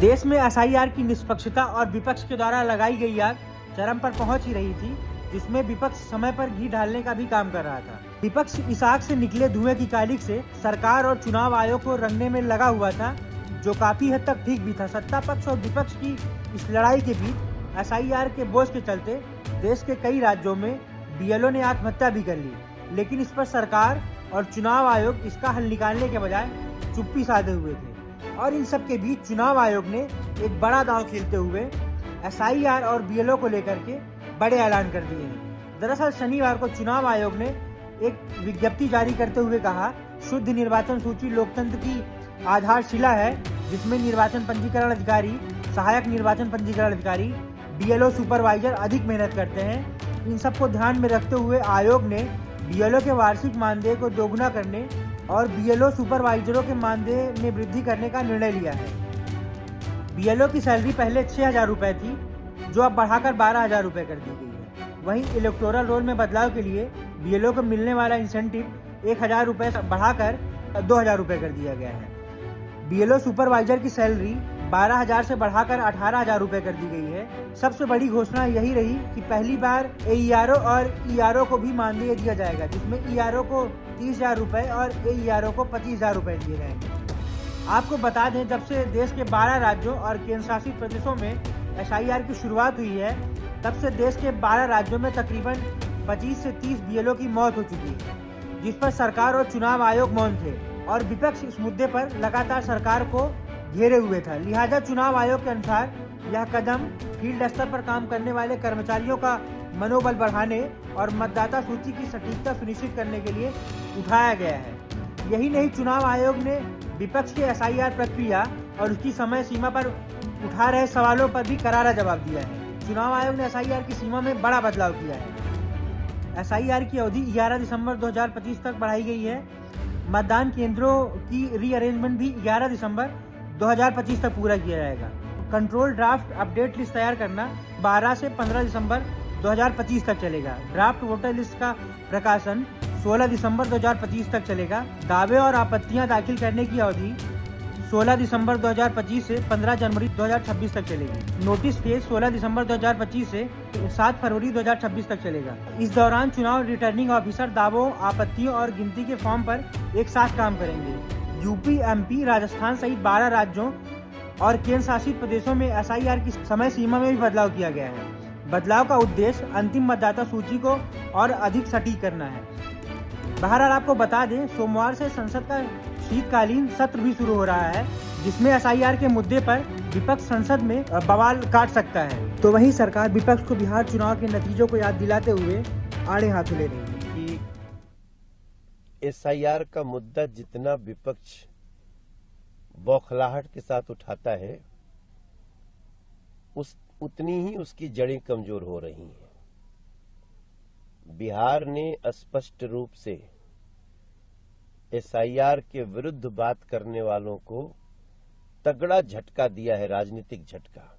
देश में एसआईआर की निष्पक्षता और विपक्ष के द्वारा लगाई गई आग चरम पर पहुंच ही रही थी, जिसमें विपक्ष समय पर घी डालने का भी काम कर रहा था। विपक्ष इस आग से निकले धुएं की कालिख से सरकार और चुनाव आयोग को रंगने में लगा हुआ था, जो काफी हद तक ठीक भी था। सत्ता पक्ष और विपक्ष की इस लड़ाई के बीच एसआईआर के बोझ के चलते देश के कई राज्यों में बीएलओ ने आत्महत्या भी कर ली, लेकिन इस पर सरकार और चुनाव आयोग इसका हल निकालने के बजाय चुप्पी साधे हुए थे। और इन सब के बीच चुनाव आयोग ने एक बड़ा दांव खेलते हुए एसआईआर और बीएलओ को लेकर के बड़े ऐलान कर दिए हैं। दरअसल शनिवार को चुनाव आयोग ने एक विज्ञप्ति जारी करते हुए कहा, शुद्ध निर्वाचन सूची लोकतंत्र की आधारशिला है, जिसमें निर्वाचन पंजीकरण अधिकारी, सहायक निर्वाचन पंजीकरण अधिकारी, बीएलओ सुपरवाइजर अधिक मेहनत करते हैं। इन सबको ध्यान में रखते हुए आयोग ने बीएलओ के वार्षिक मानदेय को दोगुना करने और बीएलओ सुपरवाइजरों के मानदेय में वृद्धि करने का निर्णय लिया है। बीएलओ की सैलरी पहले 6,000 रुपए थी, जो अब बढ़ाकर 12,000 रुपए कर दी गई है। वहीं इलेक्टोरल रोल में बदलाव के लिए बीएलओ को मिलने वाला इंसेंटिव 1,000 रुपए बढ़ाकर 2,000 रुपए कर दिया गया है। बीएलओ सुपरवाइजर की सैलरी 12,000 से बढ़ाकर 18,000 रुपए कर दी गई है। सबसे बड़ी घोषणा यही रही कि पहली बार एईआरओ और ईआरओ को भी मानदेय दिया जाएगा, जिसमें ईआरओ को 30,000 रुपए और एईआरओ को 25,000 रुपए दिए जाएंगे। आपको बता दें, जब से देश के 12 राज्यों और केंद्र शासित प्रदेशों में एसआईआर की शुरुआत हुई है, तब से देश के 12 राज्यों में तकरीबन 25 से 30 बीएलओ की मौत हो चुकी है, जिस पर सरकार और चुनाव आयोग मौन थे और विपक्ष इस मुद्दे पर लगातार सरकार को घेरे हुए था। लिहाजा चुनाव आयोग के अनुसार यह कदम फील्ड स्तर पर काम करने वाले कर्मचारियों का मनोबल बढ़ाने और मतदाता सूची की सटीकता सुनिश्चित करने के लिए उठाया गया है। यही नहीं, चुनाव आयोग ने विपक्ष के एसआईआर प्रक्रिया और उसकी समय सीमा पर उठा रहे सवालों पर भी करारा जवाब दिया है। चुनाव आयोग ने एसआईआर की सीमा में बड़ा बदलाव किया है। एसआईआर की अवधि 11 दिसंबर 2025 तक बढ़ाई गई है। मतदान केंद्रों की रीअरेंजमेंट भी 11 दिसंबर 2025 तक पूरा किया जाएगा। कंट्रोल ड्राफ्ट अपडेट लिस्ट तैयार करना 12 से 15 दिसंबर 2025 तक चलेगा। ड्राफ्ट वोटर लिस्ट का प्रकाशन 16 दिसंबर 2025 तक चलेगा। दावे और आपत्तियां दाखिल करने की अवधि 16 दिसंबर 2025 से 15 जनवरी 2026 तक चलेगी। नोटिस फेज 16 दिसंबर 2025 से 7 फरवरी 2026 तक चलेगा। इस दौरान चुनाव रिटर्निंग ऑफिसर दावों, आपत्तियों और गिनती के फॉर्म पर एक साथ काम करेंगे। यूपी, एमपी, राजस्थान सहित 12 राज्यों और केंद्र शासित प्रदेशों में एसआईआर की समय सीमा में भी बदलाव किया गया है। बदलाव का उद्देश्य अंतिम मतदाता सूची को और अधिक सटीक करना है। बहरहाल आपको बता दें, सोमवार से संसद का शीतकालीन सत्र भी शुरू हो रहा है, जिसमें एसआईआर के मुद्दे पर विपक्ष संसद में बवाल काट सकता है। तो वहीं सरकार विपक्ष को बिहार चुनाव के नतीजों को याद दिलाते हुए आड़े हाथों ले रही है कि एसआईआर का मुद्दा जितना विपक्ष बौखलाहट के साथ उठाता है, उतनी ही उसकी जड़ें कमजोर हो रही हैं। बिहार ने स्पष्ट रूप से एसआईआर के विरुद्ध बात करने वालों को तगड़ा झटका दिया है, राजनीतिक झटका।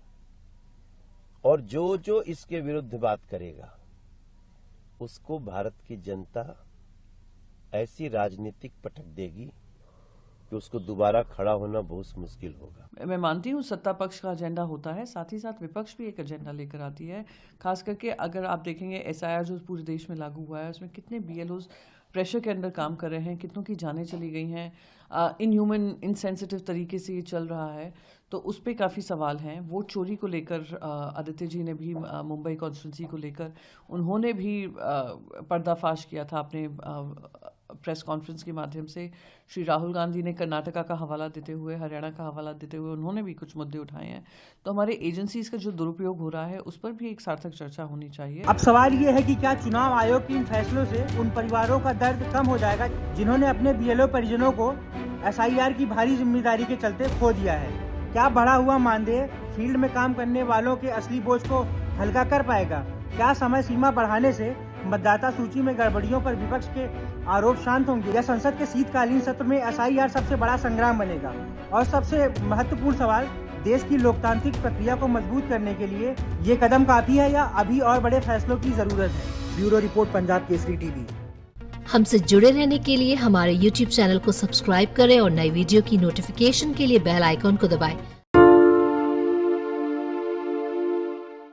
और जो इसके विरुद्ध बात करेगा, उसको भारत की जनता ऐसी राजनीतिक पटक देगी कि उसको दोबारा खड़ा होना बहुत मुश्किल होगा। मैं मानती हूँ सत्ता पक्ष का एजेंडा होता है, साथ ही साथ विपक्ष भी एक एजेंडा लेकर आती है। खास करके अगर आप देखेंगे एसआईआर जो पूरे देश में लागू हुआ है, उसमें कितने बीएलओज प्रेशर के अंडर काम कर रहे हैं, कितनों की जानें चली गई हैं, इनह्यूमन, इनसेंसिटिव तरीके से ये चल रहा है, तो उस पर काफ़ी सवाल हैं। वोट चोरी को लेकर आदित्य जी ने भी मुंबई कॉन्स्टिट्यूंसी को लेकर उन्होंने भी पर्दाफाश किया था अपने प्रेस कॉन्फ्रेंस के माध्यम से। श्री राहुल गांधी ने कर्नाटका का हवाला देते हुए, हरियाणा का हवाला देते हुए उन्होंने भी कुछ मुद्दे उठाए हैं। तो हमारे एजेंसीज का जो दुरुपयोग हो रहा है, उस पर भी एक सार्थक चर्चा होनी चाहिए। अब सवाल ये है कि क्या चुनाव आयोग के इन फैसलों से उन परिवारों का दर्द कम हो जाएगा जिन्होंने अपने बीएलओ परिजनों को एसआईआर की भारी जिम्मेदारी के चलते खो दिया है? क्या बढ़ा हुआ मानदेय फील्ड में काम करने वालों के असली बोझ को हल्का कर पाएगा? क्या समय सीमा बढ़ाने से मतदाता सूची में गड़बड़ियों पर विपक्ष के आरोप शांत होंगे, या संसद के शीतकालीन सत्र में एसआईआर सबसे बड़ा संग्राम बनेगा? और सबसे महत्वपूर्ण सवाल, देश की लोकतांत्रिक प्रक्रिया को मजबूत करने के लिए ये कदम काफी है या अभी और बड़े फैसलों की जरूरत है? Bureau report, Punjab Kesari TV. हमसे जुड़े रहने के लिए हमारे YouTube चैनल को सब्सक्राइब करें और नई वीडियो की नोटिफिकेशन के लिए बेल आइकॉन को दबाएं।